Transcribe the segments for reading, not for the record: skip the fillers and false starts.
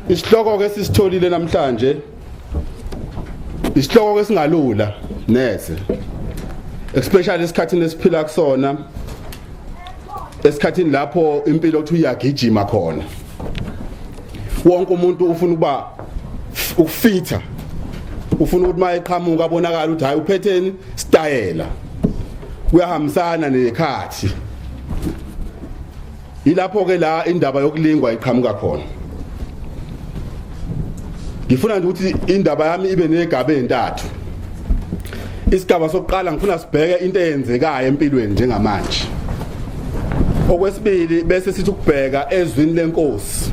Isihloko ke sisitholile namhlanje isihloko esingalula neze, especially esikhathini esiphila kusona, esikhathini lapho impilo othi uyagijima khona. Wonke umuntu ufuna ukuba ukufitha, ufuna ukuthi mayeqhamuka abonakala ukuthi hayi uphetheni style, uyahambisana nekhathi. Ilapho ke la indaba yokulingwa iqhamuka khona. Ngifuna nje ukuthi indaba yami ibe negaba ezintathu. Isigaba sokuqala ngifuna sibheke into eyenzekayo empilweni njengamanje. Okwesibili bese sithi ukubheka ezwini lenkosi.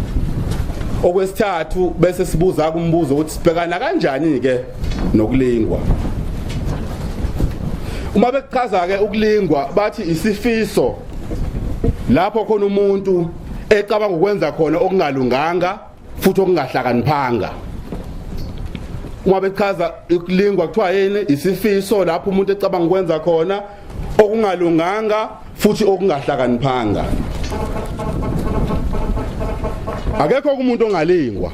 Okwesithathu bese sibuza kumbuzo ukuthi sibhekana kanjani ke nokulingwa. Uma bechaza ke ukulingwa bathi isifiso lapho khona umuntu ecabanga ukwenza khona okungalunganga futhi okungahlakaniphanga. Uma bechaza ukulingwa kuthiwa yini? Isifiso lapho umuntu ecabanga ukwenza khona okungalunganga futhi okungahlakaniphanga. Akekho umuntu ongalingwa.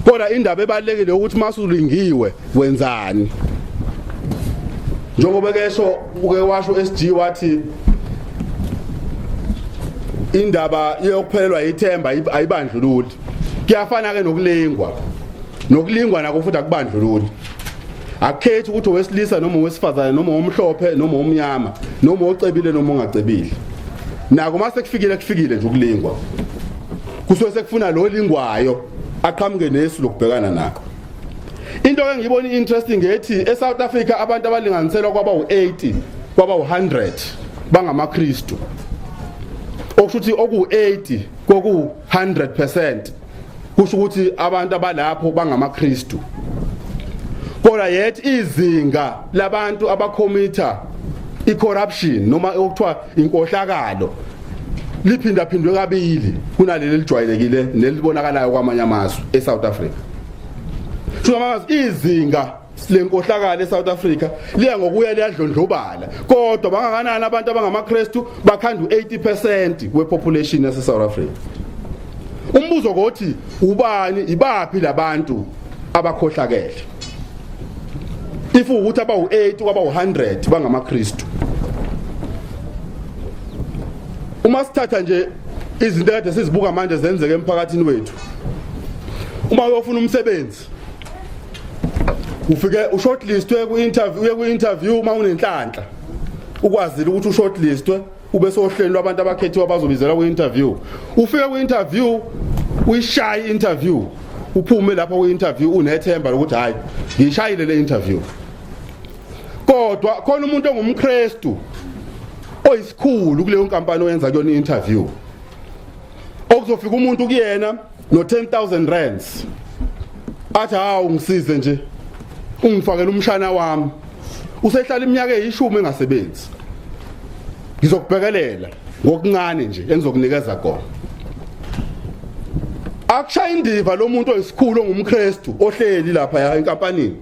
Kodwa indaba ebalekile ukuthi masulingiwe wenzani. Njengoba kesho uke washo SG wathi indaba yokuphelelwa ithemba ayibandlululi. Kuyafana ke nokulingwa. Nokulingwa nako futhi akubandlululi. Akukhethi ukuthi owesilisa noma owesifazane noma omhlophe noma omnyama noma ocebile noma ongacebile. Nako mase kufikile nje ukulingwa. Kusuke sekufuna lo lingwayo aqhamuke nesu lokubhekana nakho. Into engiyibona interesting ethi eSouth Africa abantu abalinganiselwa kwaba u80 kwaba u100 bangamaKristu. Okushuthi oku80 koku 100% kusho ukuthi abantu abalapho bangamaKristu. Kodwa yet izinga labantu abakhomitha icorruption noma okuthiwa inkohlakalo liphindaphindwe kabili kunaleli lijwayelekile nelibonakalayo kwamanye amazwe eSouth Africa. Shukumama izinga lenkohlakalo eSouth Africa liya ngokuya liyadlondlobala. Kodwa bangakanani abantu abangamaKristu bakhanda u80% wepopulation yaseSouth Africa. Umbuzo ngothi ubani ibaphi labantu abakhohlakele? If ukuthi aba u8 kwaba u100 bangamaKristu. Uma sithatha nje izinto kade sizibuka manje zenzeke emphakathini wethu. Uma uyofuna umsebenzi ufike ushortlistwe ku-interview uma unenhlanhla ukwazile ukuthi ushortlistwe ube sohlelo lwabantu abakhethiwe abazobizela ku-interview. Ufike ku-interview uyishaye interview uphume lapho ku-interview unethemba lokuthi hayi ngishayile le interview. Kodwa khona umuntu ongumKristu oyisikhulu kuleyo nkampani oyenza kuyona i-interview. Okuzofika umuntu kuyena no 10,000 rands. Athi hawu ngisize nje. Ungifakela umshana wami. Usehlala iminyaka eyishumi engasebenzi. Ngizokubhekelela ngokuncane nje engizokunikeza khona. Akushaya indiva lo muntu oyisikhulu ongumKristu ohleli lapha enkampanini.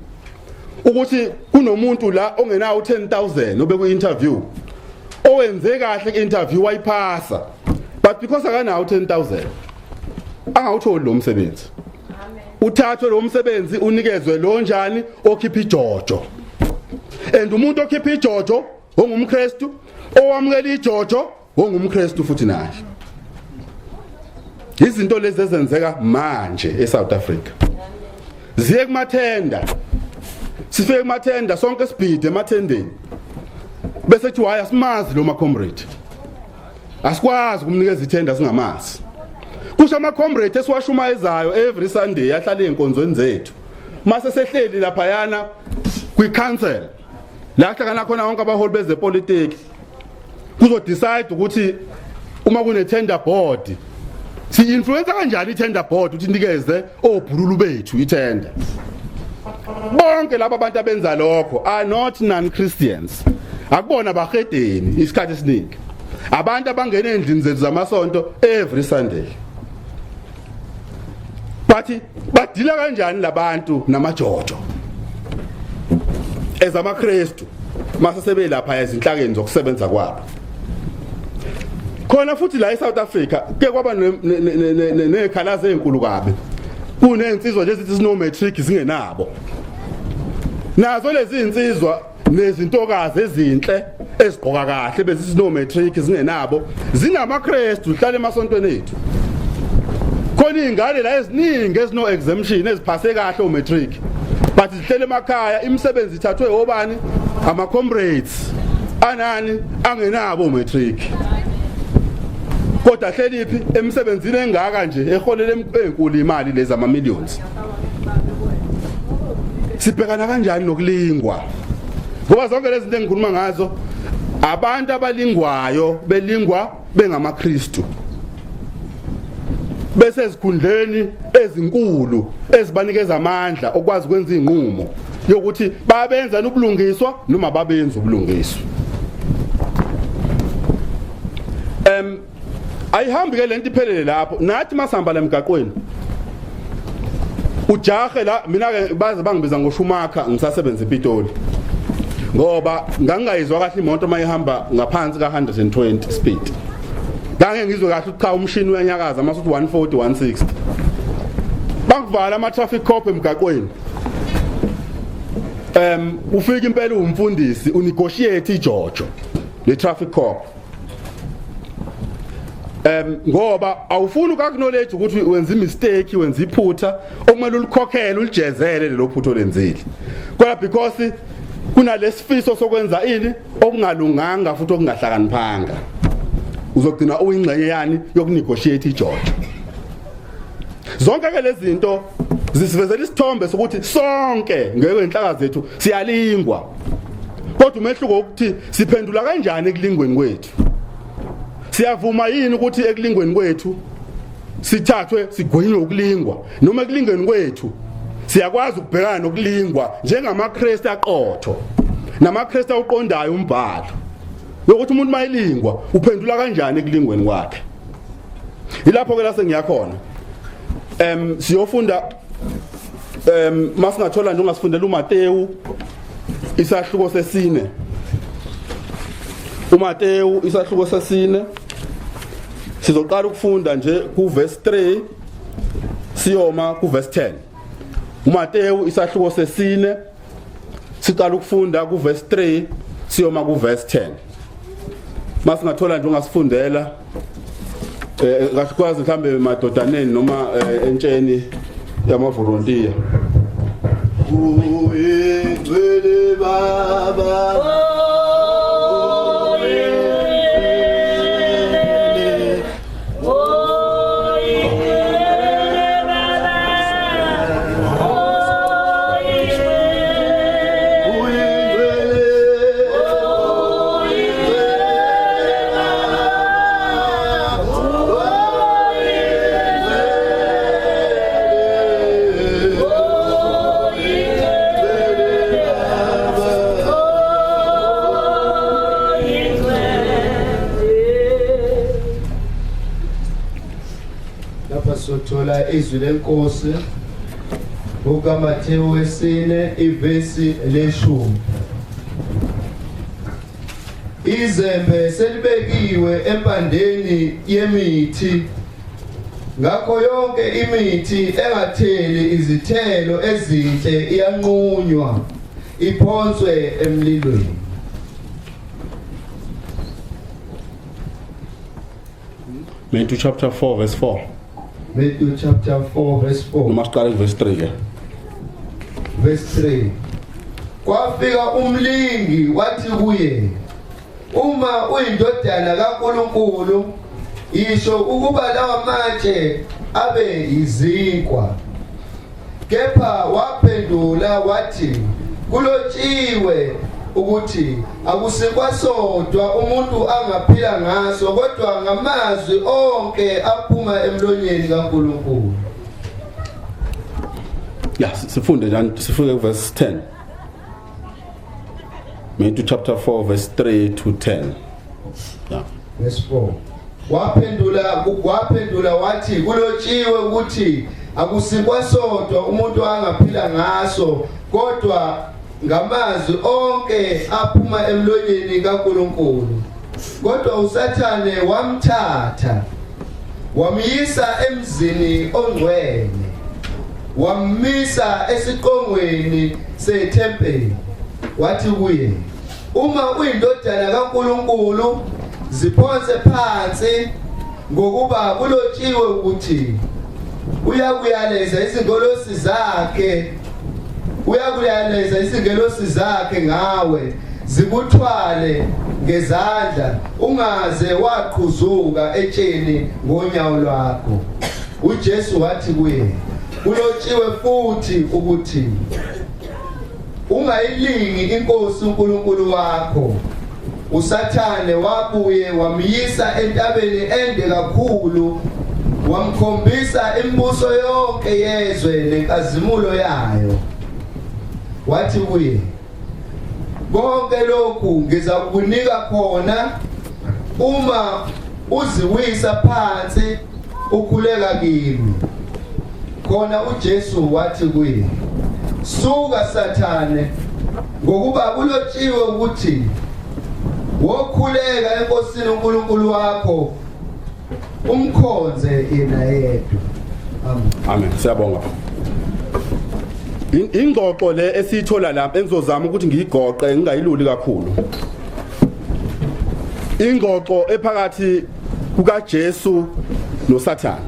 Ukuthi kunomuntu la ongenayo 10,000 obe ku-interview. Owenze kahle ku-interview wayiphasa. But because akanayo 10,000 angawutholi lo msebenzi. Uthathwe lo msebenzi unikezwe lo njani okhipha ijojo. And umuntu okhipha ijojo ongumKristu owamukela ijojo ongumKristu futhi naye. Izinto lezi ezenzeka manje eSouth Africa. Ziye kumathenda. Sifike kumathenda sonke sibhide emathendeni. Bese kuthi waya simazi lo macomrade. Asikwazi ukumnikeza ithenda singamazi. Kusho amacomrade esiwashumayezayo every Sunday yahlala enkonzweni zethu. Mase sehleli lapha yana kwi-council. La hlangana khona wonke abaholi bezepolitiki. Kuzo decide ukuthi uma kune tender board si-influence kanjani i-tender board ukuthi inikeze obhululu bethu i-tender. Bonke laba abantu abenza lokho are not non-Christians. Akubona bahedeni isikhathi esiningi. Abantu abangena endlini zethu zamasonto every Sunday. Bathi badila kanjani labantu namajojo? EzamaKristu mase sebe lapha ezinhlakeni zokusebenza kwabo. Khona futhi la eSouth Africa ke kwaba nekhalazo ezinkulu kabi kunensizwa nje sithi sino matric zingenabo nazo lezi insizwa nezintokazi ezinhle ezigqoka kahle bese sino matric zingenabo zinamaKristu hlala emasontweni ethu khona ingane la eziningi ezino exemption eziphase kahle o matric but zihlele emakhaya imisebenzi ithathwe obani ama comrades anani angenabo o matric kodwa hleliphi emsebenzini engaka nje eholele enkulu imali lezi ama millions sibhekana kanjani nokulingwa ngoba zonke lezi zinto engikhuluma ngazo abantu abalingwayo belingwa bengamaKristu bese ezikhundleni ezinkulu ezibanikeza amandla okwazi ukwenza inqumo yokuthi babenza ubulungiswa noma babenza ubulungiswa ayihambi ke lento iphelele lapho nathi masihamba la emgaqweni ujahe la mina ke baze bangibiza ngoSchumacher ngisasebenza ePitoli ngoba ngangayizwa kahle imoto mayihamba ngaphansi ka 120 speed dange ngizwe kahle cha umshini uyanyakaza masuthi 140 160 bangivala ama traffic cop emgaqweni ufika impela umfundisi unegotiate iJojo le traffic cop ngoba awufuni ukakuknowledge ukuthi wenza imistake wenza iphutha okumele ulikhokhele ulijezele lelo phutho lenzile kodwa because kunalesifiso sokwenza ini okungalunganga futhi okungahlakaniphanga uzogcina uyingxenye yani yokunegotiate iJojo zonke ke lezi zinto zisivezela isithombe sokuthi sonke ngekwenhlaka zethu siyalingwa kodwa umehluko ukuthi siphendula kanjani ekulingweni kwethu siyavuma yini ukuthi ekulingweni kwethu sithathwe sigwenywe ukulingwa noma ekulingweni kwethu siyakwazi ukubhekana nokulingwa njengamaKristu aqotho namaKristu uqondayo umbhalo yokuthi umuntu mayilingwa uphendula kanjani ekulingweni kwakhe ilapho ke la sengiyakhona siyofunda masingathola nje ungasifundela uMateyu isahluko sesine uMateyu isahluko sesine sizoqala ukufunda nje ku verse 3 siyoma ku verse 10 uMateyu isahluko sesine siqala ukufunda ku verse 3 siyoma ku verse 10 masingathola nje ungasifundela kasikwazi mhlambe madodaneni noma entsheni yama volunteer uyingcwele baba sothola izwi lenkosi ukaMateyu wesine ivesi leshumi izembe selibekiwe empandeni yemithi ngakho yonke imithi engatheli izithelo ezinhle iyanqunywa iphonswe emlilweni Matthew chapter 4 verse 4 Matthew chapter 4 verse 4 noma siqale verse 3 verse 3 kwafika umlingi wathi kuye uma uyindodana kaNkulunkulu isho ukuba lawa matshe abe izinkwa kepha waphendula wathi kulotshiwe ukuthi akusikwa sodwa umuntu angaphila ngaso kodwa ngamazwi onke aphuma emlonyeni kaNkulunkulu. Sifunde njani sifike ku verse 10 Matthew chapter 4 verse 3 to 10 verse 4 waphendula wathi kulotshiwe ukuthi akusikwa sodwa umuntu angaphila ngaso kodwa ngamazwi onke aphuma emlonyeni kaNkulunkulu. Kodwa uSathane wamthatha wamyisa emzini ongcwele wamisa esiqongweni sethempeli wathi kuye, uma uyindodana kaNkulunkulu ziphonse phansi, ngokuba kulotshiwe ukuthi uyakuyaleza izingelosi zakhe ngawe zikuthwale ngezandla, ungaze waqhuzuka etsheni ngonyawo lwakho. uJesu wathi kuye, kulotshiwe futhi ukuthi ungayilingi inkosi uNkulunkulu wakho. uSathane wabuye wamyisa entabeni ende kakhulu, wamkhombisa imibuso yonke yezwe lenkazimulo yayo. wathi kuye, konke lokhu ngizakunika khona uma uziwisa phansi ukhuleka kimi. Khona uJesu wathi kuye, suka Sathane, ngokuba kulotshiwe ukuthi wokhuleka enkosini uNkulunkulu wakho umkhonze yena yedwa. Amen. Siyabonga. Ingxoxo le esithola lapha engizozama ukuthi ngiyigoqe ngingayiluli kakhulu. Ingxoxo ephakathi kukaJesu noSathane.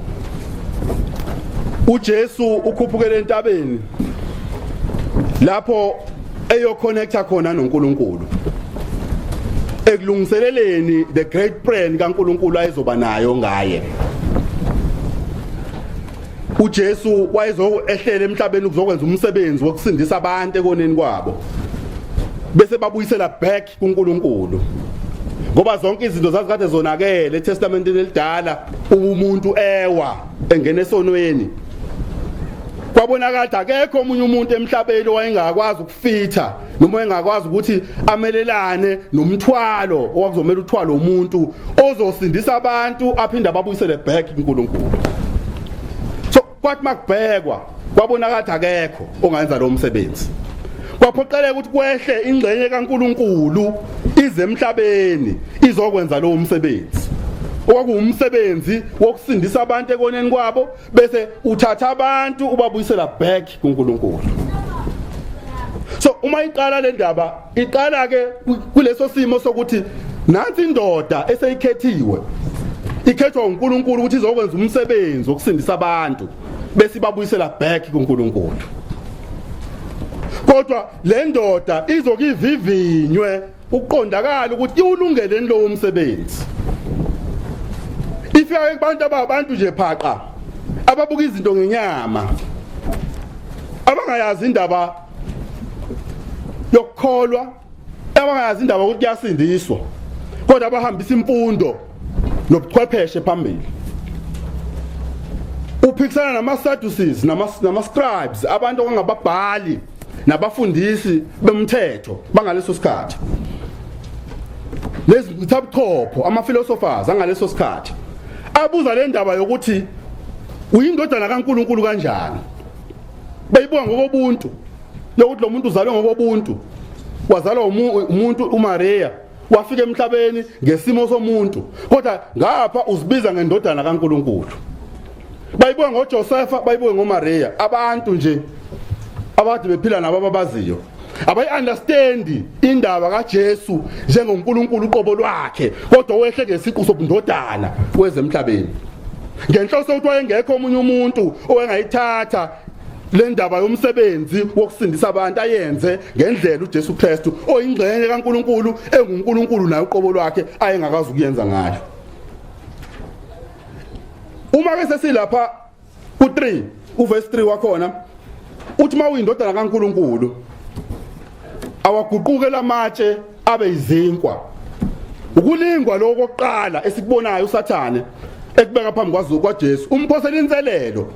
uJesu ukhuphukele entabeni lapho eyoconnecta khona noNkulunkulu, ekulungiseleleni the great plan kaNkulunkulu ayezoba nayo ngaye. uJesu wayezoehlela emhlabeni ukuzokwenza umsebenzi wokusindisa abantu ekoneni kwabo, bese babuyisela back kuNkulunkulu, ngoba zonke izinto zazikade zonakele eTestamenteni elidala. Umuntu ewa engena esonweni, kwabonakala akekho omunye umuntu emhlabeni owayengakwazi ukufitha noma engakwazi ukuthi amelelane nomthwalo owakuzomela uthwalo umuntu ozosindisa abantu aphinda babuyisele back kuNkulunkulu. So kwathi makubhekwa kwabonakala akekho ongayenza lo msebenzi. Kwaphoqeleka ukuthi kwehle ingxenye kaNkulunkulu ize emhlabeni izokwenza lo msebenzi. Okwakungumsebenzi wokusindisa abantu ekoneni kwabo, bese uthatha abantu ubabuyisela back kuNkulunkulu. So uma iqala le ndaba iqala ke kuleso simo sokuthi nansi indoda eseyikhethiwe, ikhethwa uNkulunkulu ukuthi izokwenza umsebenzi wokusindisa abantu, bese ibabuyisela back kuNkulunkulu. Kodwa le ndoda izokivivinywe ukuqondakala ukuthi iwulungele lo umsebenzi. Ifika kubantu ababantu nje phaqa ababuka izinto ngenyama, abangayazi indaba yokukholwa, abangayazi indaba ukuthi kuyasindiswa, kodwa abahambisa imfundo nobuchwepheshe phambili. Uphikisana nama-Sadducees nama-scribes, abantu okungababhali nabafundisi bomthetho bangaleso sikhathi, lezi ngithabuchopho ama-philosophers angaleso sikhathi, abuza le ndaba yokuthi uyindodana kaNkulunkulu kanjani. Beyibuka ngokobuntu, lokuthi lo muntu uzalwe ngokobuntu, wazalwa umuntu uMaria, wafika emhlabeni ngesimo somuntu, kodwa ngapha uzibiza ngendodana kaNkulunkulu. Bayibuka ngoJosepha, bayibuka ngoMaria, abantu nje abade bephila nabo ababaziyo, abayi-understand indaba kaJesu njengoNkulunkulu uqobo lwakhe, kodwa wehle ngesiqu sobundodana kwezemhlabeni. Ngenhloso ukuthi wayengekho omunye umuntu owengayithatha le ndaba yomsebenzi wokusindisa abantu ayenze ngendlela uJesu Kristu oyingxenye kaNkulunkulu, enguNkulunkulu naye uqobo lwakhe ayengakazi ukuyenza ngayo. Uma ke sesilapha ku3 uverse 3 wakhona uthi mawuyindodana kaNkulunkulu awaguquke lamatshe abe izinkwa. Ukulingwa lokho kokuqala esikubonayo uSathane ekubeka phambi kwaJesu umphosela inselelo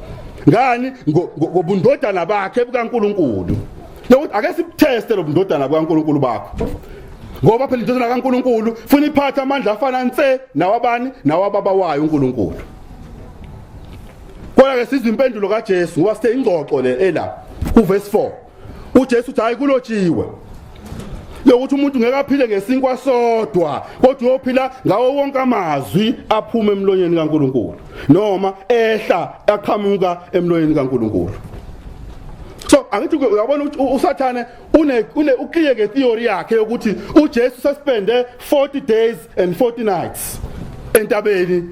ngani ngobundodana bakhe bukaNkulunkulu. Lokuthi ake sibuteste lo bundodana bukaNkulunkulu bakho, ngoba phela indodana kaNkulunkulu funa iphatha amandla afana nse nawabani nawababa wayo uNkulunkulu. Kodwa ke sizwe impendulo kaJesu ngoba sithe ingxoxo le ela kuverse 4. uJesu uthi hayi kulotshiwe lokuthi umuntu ngeke aphile ngesinkwa sodwa, kodwa uyophila ngawo wonke amazwi aphuma emlonyeni kaNkulunkulu noma ehla aqhamuka emlonyeni kaNkulunkulu. So angithi uyabona uSathane une uclear theory yakhe ukuthi uJesu suspende 40 days and 40 nights entabeni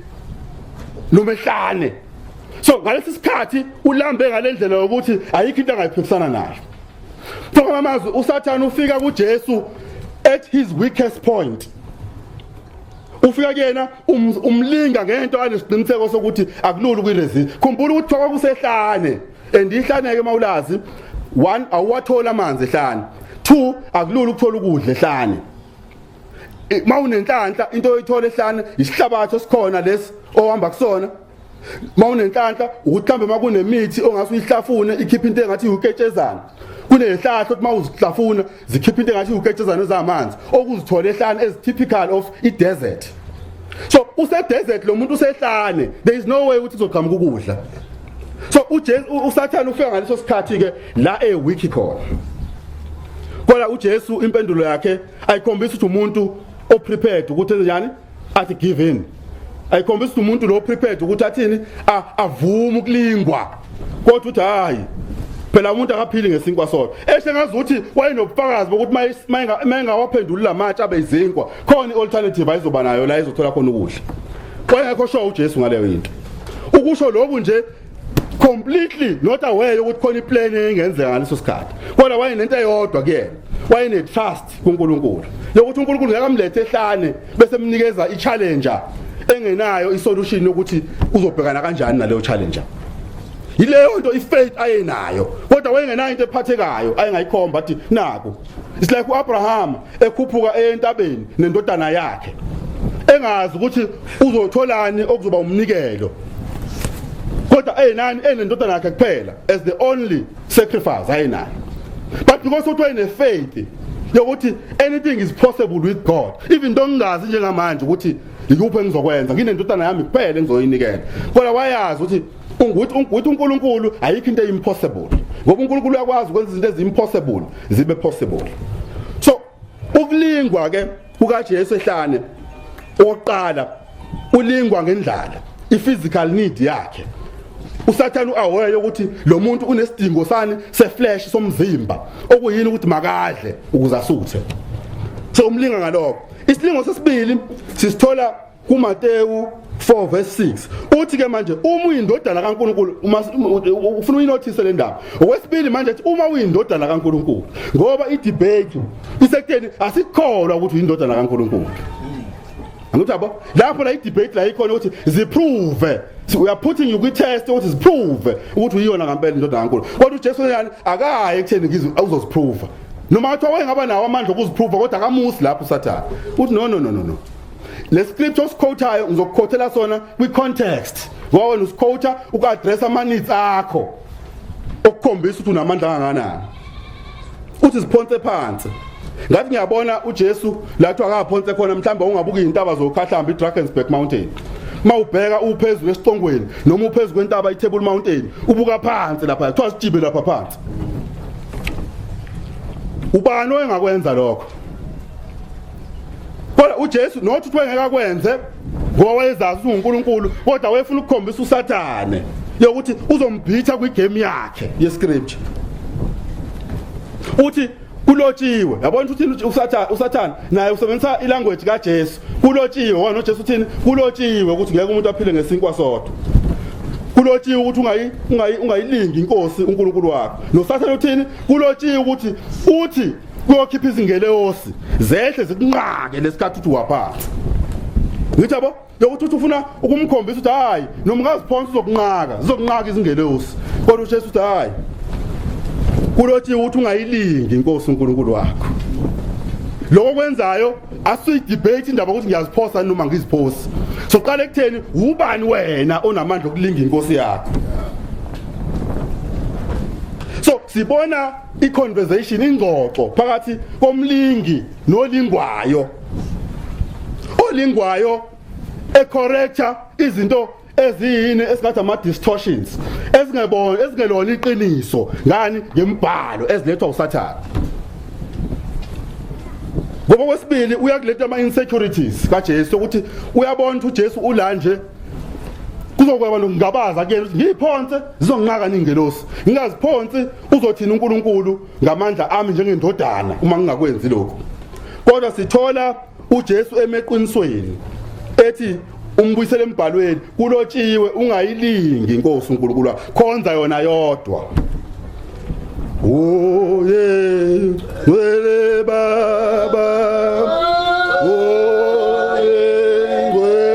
nomehlane. So ngalesi sikhathi ulambe ngalendlela yokuthi ayikho into angayiphikisana nayo. So ngamazwi uSathane ufika kuJesu at his weakest point. Ufika kuyena umlinga ngento anesiqiniseko sokuthi akulula ukuyiresist. Khumbula ukuthi kwakusehlane and ihlane ke mawulazi 1 awathola amanzi ehlane 2 akulula ukuthola ukudla ehlane mawunenhlanhla into oyithola ehlane isihlabathi esikhona lesi ohamba kusona mawunenhlanhla ukuthi mhlambe makunemithi ongase uyihlafune ikhipha into engathi uketshezana kunezihlahla ukuthi mawuzihlafuna zikhipha into engathi uketshezana ezamanzi okuzithola ehlane as typical of I desert. So use desert lo muntu usehlane there is no way ukuthi uzoqhamuka ukudla. So uSathane ufika ngaleso sikhathi ke la weak khona. Kodwa uJesu impendulo yakhe ayikhombisa ukuthi umuntu oprepared ukuthi njani athi give in. Ayikhombisa ukuthi umuntu lo prepared ukuthi athini avuma ukulingwa. Kodwa uthi hayi phela umuntu akaphili ngesinkwa sodwa. Ehle ngazuthi wayenobufakazi bokuthi mayengawaphendula lamatshe abeyizinkwa khona ialternative ayizoba nayo la izothola khona ukudla. Wayengekho sho uJesu ngaleyo into. Ukusho lokhu nje completely not aware ukuthi khona iplan engenzeka ngaleso sikhathi. Kodwa wayenento eyodwa kuyena. Wayene trust kuNkulunkulu. Yokuthi uNkulunkulu ngakamlethe ehlane bese emnikeza i-challenger engenayo isolution yokuthi uzobhekana kanjani naleyo challenger. Yileyo nto ifaith ayenayo. Kodwa wayengenayo into ephathekayo ayengayikhomba athi naku. It's like uAbraham ekhuphuka entabeni nendodana yakhe. Engazi ukuthi uzotholani okuzoba umnikelo. Kodwa ayinani enendodana yakhe kuphela as the only sacrifice ayinayo. But because uthi wayene faith yokuthi anything is possible with God. Even though ngingazi njengamanje ukuthi yikuphi engizokwenza nginendodana yami kuphela engizoyinikela. Kodwa wayazi ukuthi uNkulunkulu ayikho into impossible. Ngoba uNkulunkulu uyakwazi ukwenza izinto ezimpossible zibe possible. So ukulingwa ke kukaJesu ehlane oqala ulingwa ngendlala i-physical need yakhe. uSathane uaware ukuthi lo muntu unesidingo sani seflesh somzimba okuyini ukuthi makadle ukuze asuthe. So umlinga ngalokho. Isilingo sesibili sisithola kuMateyu 4 verse 6. Uthi ke manje uma uyindodana kaNkulunkulu ufuna uyinothise le ndaba. Okwesibili manje uma uyindodana kaNkulunkulu ngoba idebate isekutheni asikholwa ukuthi uyindodana kaNkulunkulu. Angithabo lapho la idebate la ikhona ukuthi ziprove. So we are putting you with test what is prove ukuthi uyiyona ngempela indodana kaNkulunkulu. Kodwa uJesu yani akaye ekutheni ngizo awuzoziprove. Noma athi wayengaba nawo amandla okuziprove kodwa akamusi lapho uSathane. Uthi no. Le scripture siquotayo ngizokukhothela sona kwi context. Ngoba wena usiquota ukaddress ama needs akho. Okukhombisa ukuthi unamandla kangakanani. Uthi siphonse phansi. Ngathi ngiyabona uJesu lathi akaphonse khona mhlamba ungabuka intaba zokhahlamba iDrakensberg Mountain. Mawubheka uphezulu esiqongweni noma uphezulu kwentaba iTable Mountain ubuka phansi lapha kuthiwa sijibe lapha phansi. Ubani oyengakwenza lokho? Kodwa uJesu nothi uthi wengekakwenze ngoba wayezazi uNkulunkulu kodwa wayefuna ukukhombisa uSathane yokuthi uzombhitha kwigame yakhe yescripture. Uthi kulotshiwe yabona ukuthi uSathane naye usebenzisa ilanguage kaJesu. Kulotshiwe wona uJesu uthini? Kulotshiwe ukuthi ngeke umuntu aphile ngesinkwa sodwa. Kulotshiwe ukuthi ungayilingi inkosi uNkulunkulu wakho. NoSathane uthini? Kulotshiwe ukuthi uthi kuyokhipha izingeleyosi zehle zikunqake lesikhathi uthi waphansi. Ngithi yabo yokuthi ufuna ukumkhombisa ukuthi hayi noma ungaziphonsa zizokunqaka izingeleyosi. Kodwa uJesu uthi hayi kulothi ukuthi ungayilingi inkosi uNkulunkulu wakho. Lokho kwenzayo asuyidebate indaba ukuthi ngiyaziphosa noma ngiziphosi. So qala ekutheni ubani wena onamandla okulinga inkosi yakho. So sibona i-conversation ingxoxo phakathi komlingi nolingwayo. Olingwayo ecorrecta izinto eziyini esingathi ama distortions ezingelona iqiniso ngani ngembhalo ezilethwa uSathane. Ngoba kwesibili uyakuletha ama insecurities kaJesu ukuthi uyabona ukuthi uJesu ulanje kuzokwaba nokungabaza kuyena ukuthi ngiphonse zizonginqaka ningelosi ngingaziphonsi uzothina uNkulunkulu ngamandla ami njengendodana uma ngingakwenzi lokho. Kodwa sithola uJesu emeqinisweni ethi umbuyisele embhalweni kulotshiwe ungayilingi inkosi uNkulunkulu wakho khonza yona yodwa. Oh yeah, wele baba. Oh yeah, wele.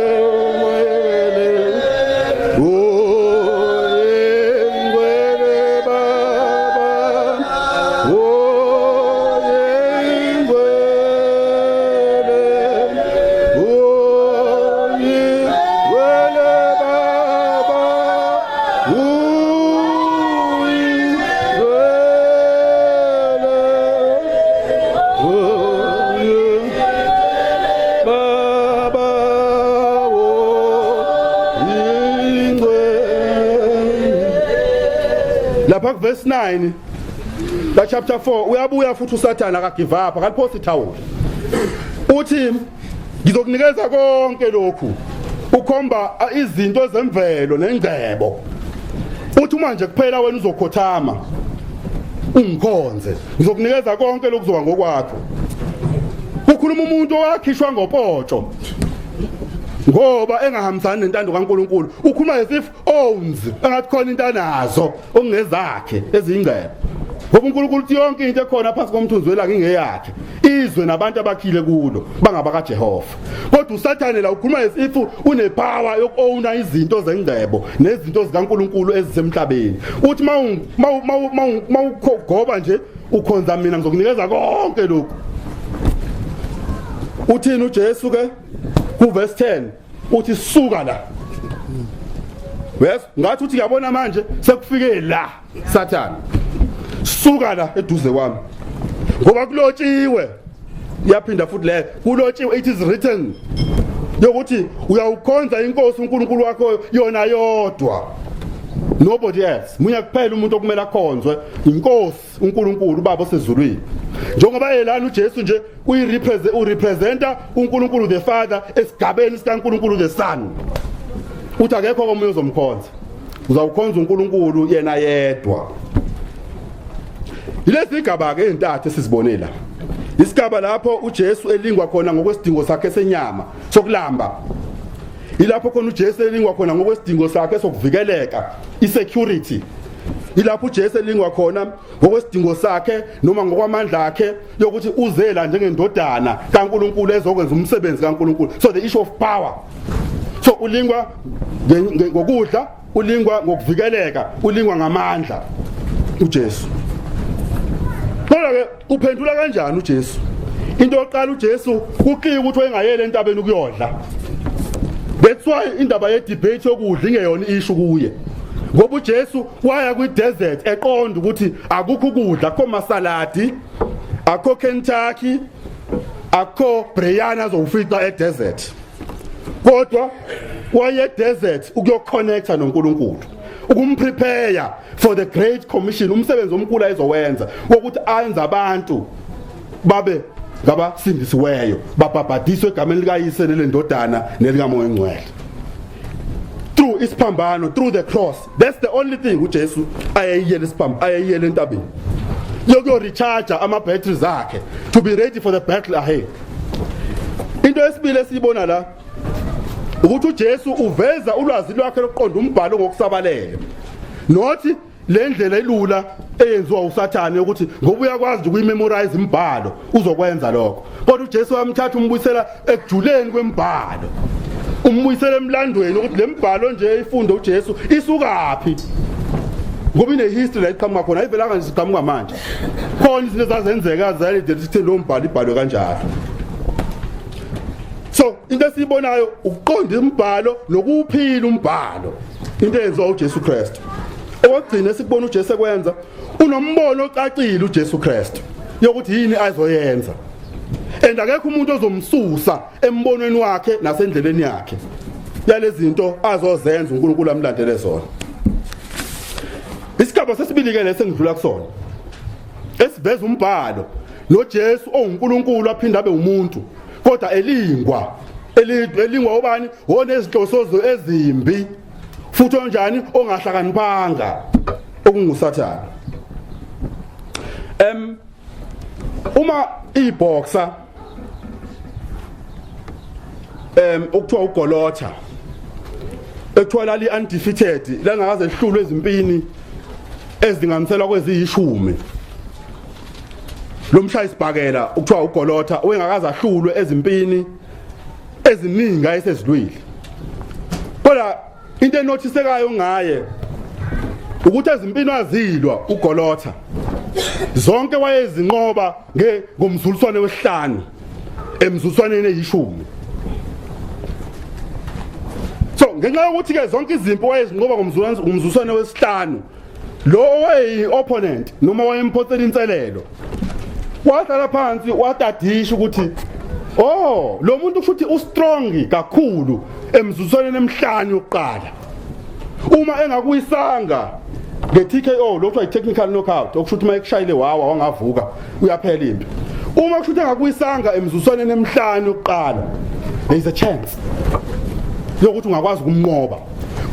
Oh yeah, wele baba. Oh yeah, wele. Oh yeah, wele baba. Lapha verse 9 la chapter 4 uyabuya futhi uSathana akagive up akaliphosi ithawula uthi ngizokunikeza konke lokhu ukhomba izinto zemvelo nengcebo uthi manje kuphela wena uzokhothama ungikhonze ngizokunikeza konke lokhu kuzoba ngokwakho. Kukhuluma umuntu owakhishwa ngopotsho ngoba engahambisani nentando kaNkulunkulu ukhuluma as if owns engathi khona into anazo okungezakhe ezingcebo ngoba uNkulunkulu uthi yonke into ekhona phansi komthunzi welanga ingeyakhe izwe nabantu abakhile kulo bangaba kaJehova. Kodwa uSathane la ukhuluma as if unepower yokowna izinto zengcebo nezinto zikaNkulunkulu ezisemhlabeni uthi mawugoba nje ukhonza mina ngizokunikeza konke lokhu. Uthini uJesu ke ku verse 10 uthi suka la. Wes ngathi uthi uyabona manje sekufike la Sathane. Suka la eduze kwami. Ngoba kulotshiwe yaphinda futhi le kulotshiwe it is written yokuthi uyawukhonza inkosi uNkulunkulu wakho yona yodwa. Nobody else. Munya kuphela umuntu okumele akhonzwe inkosi uNkulunkulu ubaba osezulwini. Njengoba elana uJesu nje urepresenta uNkulunkulu the Father esigabeni sikaNkulunkulu the Son. Uthi akekho omunye ozomkhonza. Uzawukhonza uNkulunkulu yena yedwa. Ilesi igaba ke entathu esizibonela. Isigaba lapho uJesu elingwa khona ngokwesidingo sakhe senyama sokulamba. Ilapho khona uJesu elingwa khona ngokwesidingo sakhe sokuvikeleka, isecurity. Ilapho uJesu elingwa khona ngokwesidingo sakhe noma ngokwamandla akhe yokuthi uzela njengendodana kaNkulunkulu ezokwenza umsebenzi kaNkulunkulu. So the issue of power. So ulingwa ngokudla, ulingwa ngokuvikeleka, ulingwa ngamandla uJesu. Kodwa ke uphendula kanjani uJesu? Into yokuqala uJesu uqike ukuthi wayengayele entabeni ukuyodla. That's why indaba ye debate yokudla ingeyona issue kuye. Ngoba uJesu waya kwi desert eqonda ukuthi akukho ukudla, akho masaladi, akho Kentucky, akho Brianna azowufica desert. Kodwa waye desert ukuyoconnecta noNkulunkulu, ukumprepare for the great commission, umsebenzi omkhulu ayizowenza wokuthi ayenze abantu babe ngabasindisiweyo babhabhadiswe egameni likayise lendodana nelikamoya engcwele. Through isiphambano, through the cross. That's the only thing uJesu ayeyele entabeni. Yokuyo recharge ama batteries akhe to be ready for the battle ahead. Into esibile siyibona la ukuthi uJesu uveza ulwazi lwakhe lokuqonda umbhalo ngokusabalele. Nothi le ndlela elula eyenziwa uSathane ukuthi ngoba uyakwazi ukuyimemorize imbhalo uzokwenza lokho. Kodwa uJesu wamthatha umbuyisela ekujuleni kwembhalo. Umbuyisela emlandweni ukuthi le mbhalo nje ifunde uJesu isukaphi. Ngoba ine history la iqhamuka khona ayivelanga nje iqhamuka manje. Khona izinto ezazenzeka zale ukuthi lo mbhalo ibhalwe kanjalo. So into esibonayo ukuqonda imbhalo nokuphila umbhalo into eyenziwa uJesu Kristu. Okugcina sikubona uJesu ekwenza unombono ocacile uJesu Kristu yokuthi yini azoyenza. And akekho umuntu ozomsusa embonweni wakhe nasendleleni yakhe yalezi zinto azozenza uNkulunkulu amlandele zona. Isigaba sesibili ke lesengidlula kusona esiveza umbhalo noJesu onguNkulunkulu aphinda abe umuntu kodwa elingwa obani onezinhloso ezimbi futhi onjani ongahlakaniphanga okungusathana. Uma iboxer okuthiwa ugolotha ethola li undefeated langakaze ehlulwe ezimpini ezingamthelwa kweziyishumi, lo mshayisibhakela okuthiwa ugolotha oyengakaze ahlulwe ezimpini eziningi ayesezilwile. Kodwa into enothisekayo ngaye ukuthi ezimpini wazilwa ugolotha zonke wayezinqoba ngomzuliswane wesihlanu emzuliswaneni eyishumi. So ngenxa yokuthi ke zonke izimpi wayezinqoba ngomzuliswane wesihlanu, lo owayeyi opponent noma wayemphothela inselelo wahlala phansi watadisha ukuthi lo muntu futhi ustrong kakhulu emzuliswaneni emhlanu yokuqala. Uma engakuyisanga nge-TKO lokho i-technical knockout okusho ukuthi mayekushayile wawa wangavuka uyaphela impi. Uma kusho ukuthi engakuyisanga emzuliswaneni emhlanu yokuqala, there is a chance yokuthi ungakwazi ukumnqoba,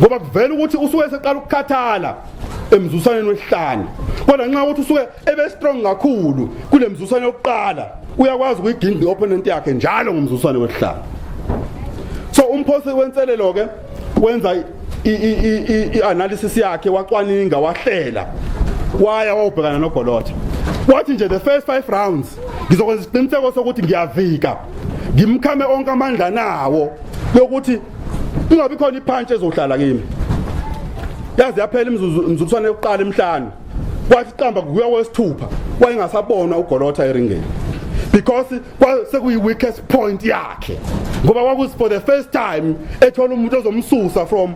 ngoba kuvela ukuthi usuke eseqala ukukhathala emzuliswaneni wesihlanu. Kodwa nxa ukuthi usuke ebe strong kakhulu kule mzuliswane yokuqala uyakwazi ukuyiginqa i-opponent yakhe njalo ngomzuliswane wesihlanu. So umphosi wenselelo ke wenza i-analysis yakhe, wacwaninga, wahlela, waya wabhekana noGolotha. Wathi nje the first 5 rounds ngizokwenza isiqiniseko sokuthi ngiyavika, ngimkhame onke amandla nawo yokuthi kungabi khona ipunch ezohlala kimi. Yazi yaphela imzuliswane yokuqala emhlanu, kwathi qamba kuya wesithupha wayengasabona uGolotha eringeni, because kwasekuyi weakest point yakhe, ngoba kwakusi for the first time ethola umuntu ozomsusa from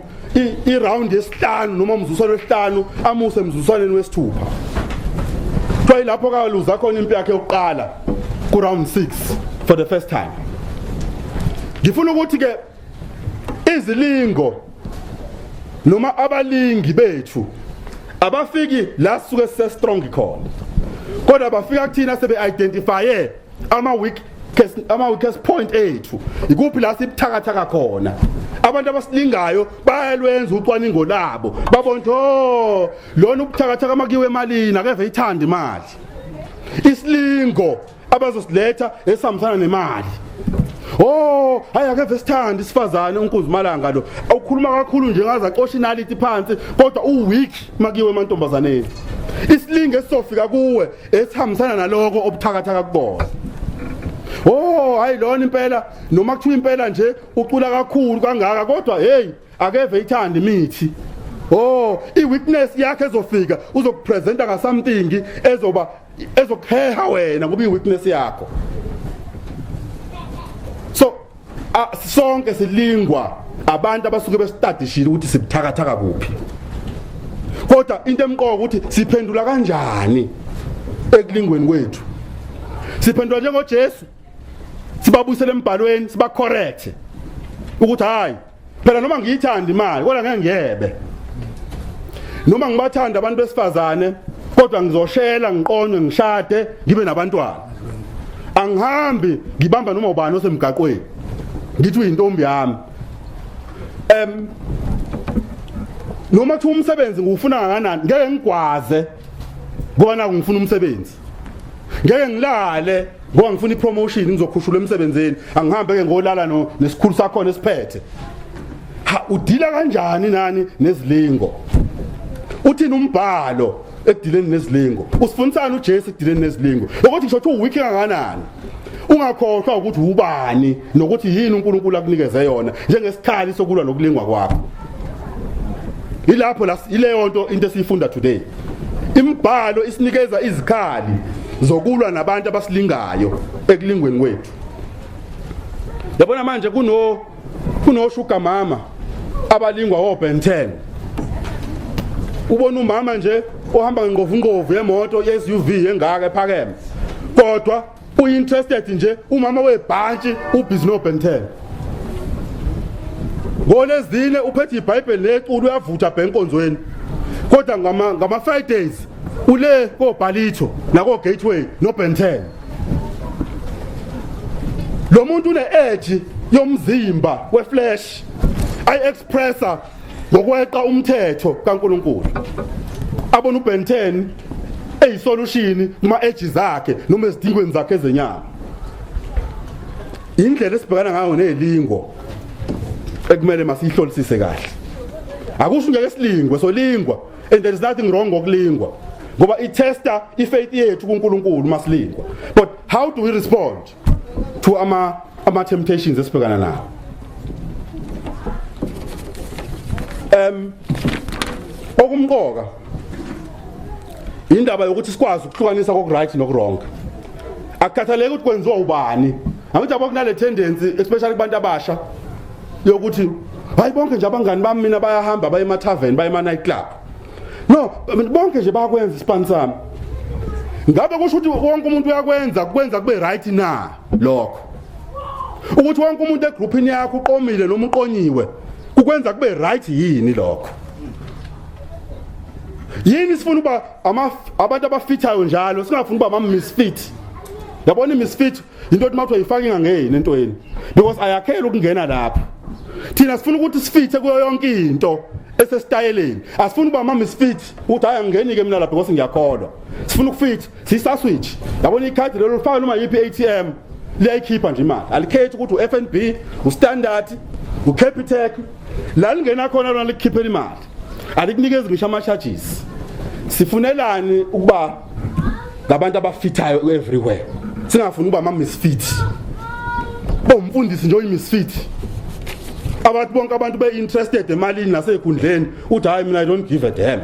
i-round yesihlanu noma umzuliswane wesihlanu amuse emzuliswaneni wesithupha. Kwayi lapho kaluza khona impi yakhe yokuqala ku round 6 for the first time. Ngifuna ukuthi ke izilingo noma abalingi bethu abafiki la suke se strong khona, kodwa bafika kuthina sebe identifye ama weakest point ethu, ikuphi la sibuthakathaka khona. Abantu abasilingayo bayalwenza ucwaningo labo, babona lona ubuthakathaka makiwe emalini akeve ithanda imali. Isilingo abazosiletha esihambisana nemali. Hayi akeve sithanda isifazane uNkuzimalanga lo. Awukhuluma kakhulu nje ngaze aqoshinality phansi, kodwa uweak makiwe emantombazaneni. Isilingo esizofika kuwe esihambisana naloko obuthakathaka kubona. Hayi lona impela noma kuthiwa impela nje ucula kakhulu kangaka, kodwa akeve ithanda imithi. I-weakness yakhe ezofika uzokupresenta nga something ezokheha wena kuba i-weakness yakho. So sonke silingwa abantu abasuke besitadishile ukuthi sibuthakathaka kuphi, kodwa into emqoka ukuthi siphendula kanjani ekulingweni kwethu. Siphendula njengoJesu, sibabuyisele embhalweni, siba correct ukuthi hayi phela noma ngiyithanda imali kodwa ngeke ngiyebe, noma ngibathanda abantu besifazane kodwa ngizoshela ngiqonwe ngishade ngibe nabantwana. Angihambi ngibamba noma ubani osemgaqweni ngithi uyintombi yami. Noma kuthi umsebenzi ngufuna kangakanani ngeke ngigwaze ngoba naku ngifuna umsebenzi, ngeke ngilale ngoba ngifuna ipromotion ngizokhushula emsebenzini, angihambe ke ngolala nesikhulu sakho nesiphethe. Udila kanjani nani nezilingo? Uthini umbhalo ekudileni nezilingo? Usifundisana uJesu ekudileni nezilingo ukuthi ngisho ukuthi uweak kangakanani ungakhohlwa ukuthi ubani nokuthi yini uNkulunkulu akunikeze yona njengesikhali sokulwa nokulingwa kwakho. Ilapho ileyo nto into esifunda today. Imbhalo isinikeza izikhali zokulwa nabantu abasilingayo ekulingweni kwethu. Yabona manje kuno sugar mama abalingwa oBen 10. Ubona umama nje ohamba ngengovu yemoto ye-SUV engaka ephakeme, kodwa uyinterested nje umama webhantshi ubhizi noBen 10. Ngolezine uphethe iBhayibheli leculo uyavutha bhenkonzweni, kodwa ngama Fridays ule koBhalitho nako Gateway noBen 10. Lo muntu une edge yomzimba weflesh ayi expressa ngokweqa umthetho kaNkuluNkulu abona uBen 10 eyisolution kuma edges zakhe noma ezidingweni zakhe ezenyama. Indlela esibhekana ngayo nelingo ekumele masihlolisise kahle. Akusho ngeke silingwe solingwa and there is nothing wrong ngokulingwa ngoba itesta ifaith yethu kuNkulunkulu masilingwa. But how do we respond to ama temptations esibhekana nawo? Okumqoka indaba yokuthi sikwazi ukuhlukanisa kokuright nokurong. Akukhathaleki ukuthi kwenziwa ubani. Angithi abakunale tendency especially kubantu abasha yokuthi hayi bonke nje abangani bami mina bayahamba baye ema tavern baye ema night club. No, bonke nje bayakwenza ispan sami. Ngabe kusho ukuthi wonke umuntu uyakwenza kube right na lokho. Ukuthi wonke umuntu egroupini yakho uqomile noma uqonyiwe ukwenza kube right yini lokho. Yini sifuna uba abantu abafithayo njalo singafuni uba ama misfit. Yabona misfit into ethi mawuthi uyifaka ingangeni entweni because ayakhela ukungena lapha. Thina sifuna ukuthi sifithe kuyo yonke into esesitayeleni. Asifuni uba ama misfit ukuthi hayi angeni ke mina lapha because ngiyakholwa. Sifuna ukufit sisa switch. Yabona ikhadi lelo lifaka noma yipi ATM liyayikhipha nje imali. Alikhethi ukuthi uFNB, uStandard, uCapitec la lingena khona lona likhiphela imali. Alikunikezi ngisho ama charges. Sifunelani ukuba ngabantu abafithayo everywhere. Singafuni uba ama misfit. Bomfundisi nje oyimisfit. Abantu bonke abantu be interested emalini nasekundleni uthi hayi mina I don't give a damn.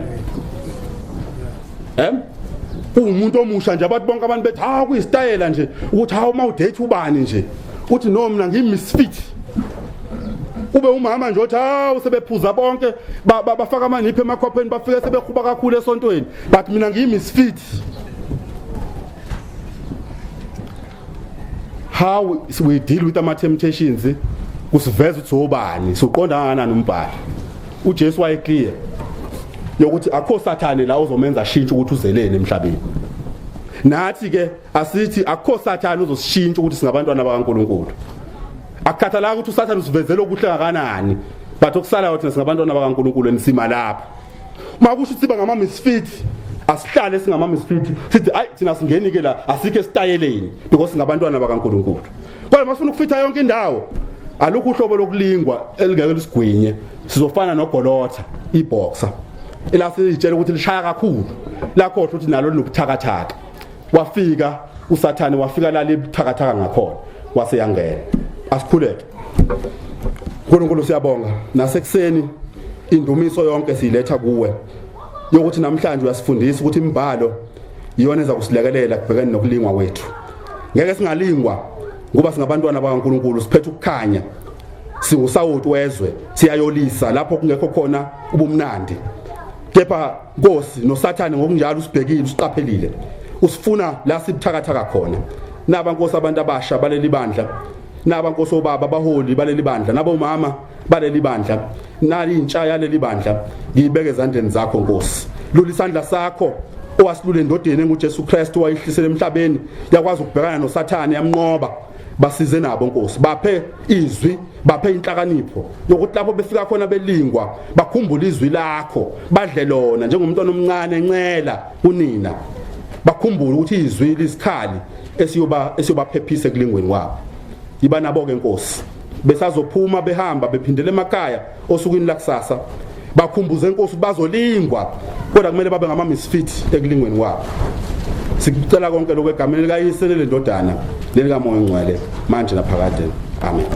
Umuntu omusha nje abantu bonke abantu bethi ha kuyistayela nje ukuthi ha uma udate ubani nje. Uthi no mina ngimisfit. Ube umama nje uthi ha usebephuza bonke bafaka amaniphe emakhopheni bafike sebekhuba kakhulu esontweni but mina ngimisfit. How we deal with ama temptations kusiveza ukuthi obani soqonda ngana nombhalo. uJesu wayeclear yokuthi akho sathane la uzomenza shintsha ukuthi uzelene emhlabeni. Nathi ke asithi akho sathane uzosishintsha ukuthi singabantwana bakaNkuluNkulu. Akukhathalanga ukuthi usathane usivezela okuhle kangakanani but okusala ukuthi singabantwana bakaNkuluNkulu enisima lapha. Makusho ukuthi siba ngama misfit asihlale singama misfit sithi hayi thina singeni ke la asikho esitayeleni because singabantwana bakaNkuluNkulu. Kodwa masifuna ukufitha yonke indawo alukho uhlobo lokulingwa elingeke lisigwinye sizofana noGolotha iboxer elasitshela ukuthi lishaya kakhulu lakhohle ukuthi nalo linobuthakathaka. Wafika uSathane wafika la libuthakathaka ngakhona waseyangena. Asikhuleke. Nkulunkulu siyabonga nasekuseni indumiso yonke siyiletha kuwe yokuthi namhlanje uyasifundisa ukuthi imbalo iyona eza kusilekelela kubhekene nokulingwa kwethu. Ngeke singalingwa ngoba singabantwana bakaNkulunkulu siphethe ukukhanya singusawuthi wezwe siyayolisa lapho kungekho khona ubumnandi. Kepha Nkosi noSathane ngokunjalo usibhekile usiqaphelile usifuna la sibuthakathaka khona. Naba Nkosi abantu abasha baleli bandla, naba Nkosi obaba abaholi baleli bandla, naba umama baleli bandla, nali intsha yaleli bandla ngiyibeke ezandleni zakho Nkosi. Lula isandla sakho owasilule endodeni enguJesu Kristu wayihlisela emhlabeni yakwazi ukubhekana noSathane yamnqoba. Basize nabo Nkosi baphe izwi baphe inhlakanipho yokuthi lapho befika khona belingwa bakhumbule izwi lakho badle lona njengomntwana omncane encela unina. Bakhumbule ukuthi izwi lisikhali esiyobaphephisa ekulingweni kwabo. Yiba nabo ke Nkosi besazophuma behamba bephindele emakhaya osukwini lakusasa bakhumbuze Nkosi bazolingwa kodwa kumele babe ngama misfit ekulingweni kwabo. Sikucela konke lokho egameni likaYise lendodana lelikaMoya Ongcwele manje naphakade. Amen.